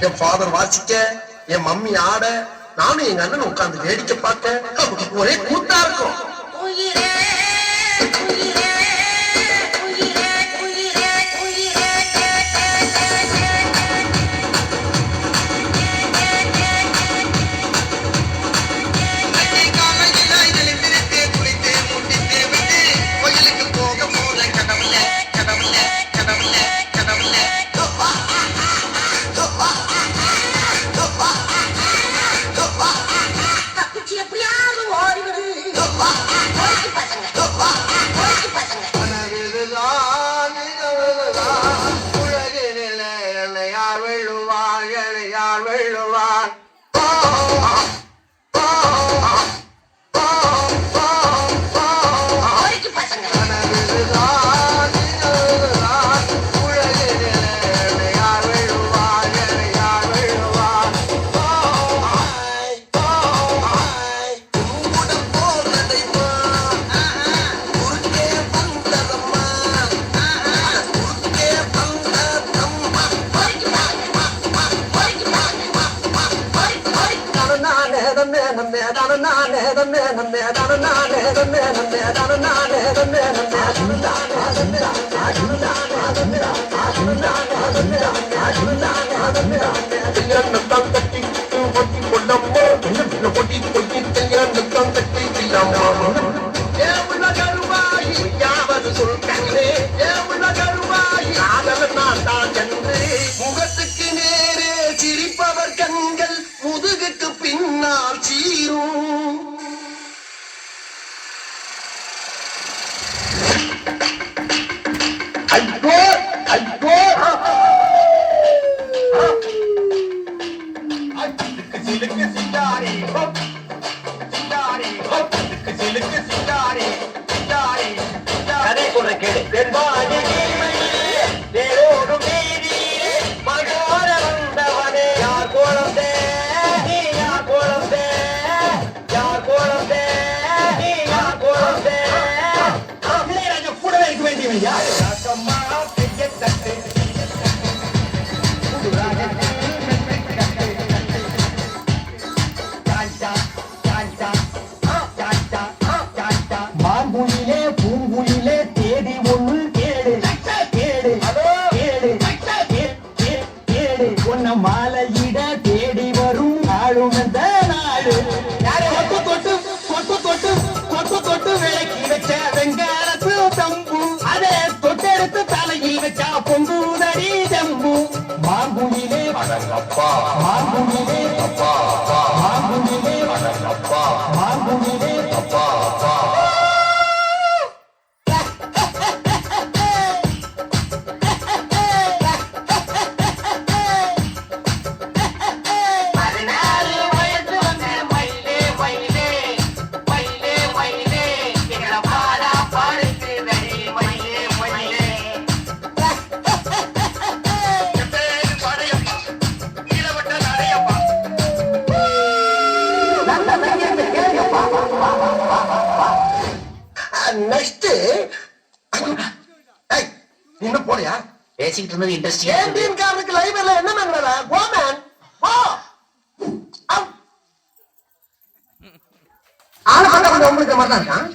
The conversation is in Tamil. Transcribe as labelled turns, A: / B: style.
A: என் ஃபாதர் வாசிக்க, என் மம்மி ஆட, நானும் எங்க அண்ணன் உட்கார்ந்து வேடிக்கை பார்க்க ஒரே கூட்டா இருக்கும். முகத்துக்கு நேரே சிரிப்பவர் கண்கள் முதுகுக்கு பின்னால் சீரும்.
B: மாங்குயிலே பூங்குயிலே தேடி ஒண்ணு கேடு கேடு கேடு கேடு உன்ன மாலையிட தேடி வரும் நாளும் அந்த நாடு தொட்டு தொட்டு தொட்டு தொட்டு தொட்டு தொட்டு விளக்கி வச்ச வெங்காரத்து தம்பு அதை தொட்டெடுத்து தலையில் வச்சா பொங்குதடி தம்பு. மாங்குயிலே மாங்குயிலே மாங்குயிலே மாங்குயிலே
A: நெக்ஸ்ட் என்ன போறியா
C: பேசிக்கிட்டு இருந்தது இன்ட்ரெஸ்டிங்கா
A: ஏன் டீம் காரனுக்கு லைவ்ல என்ன மேங்கடா கோ மேன் கோ ஆள பார்த்தா கொஞ்சம் உங்களுக்கு மாதிரி தான் இருக்கான்.